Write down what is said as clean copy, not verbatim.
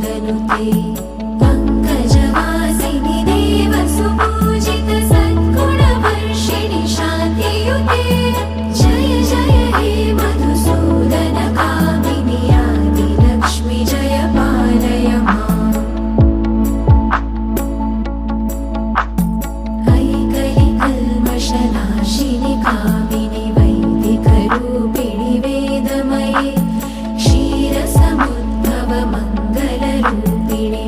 वेदनुते पङ्कजवासिनि देवसुपूजित सद्गुणवर्षिणि शान्तियुते जय जय हे मधुसूदन कामिनि आदिलक्ष्मि जय पालय माम् ऐकलिकल्मषनाशिनि कामिनि वैदिकरूपिणि वेदमये क्षीरसमुद्भव मङ्गलरूपिणि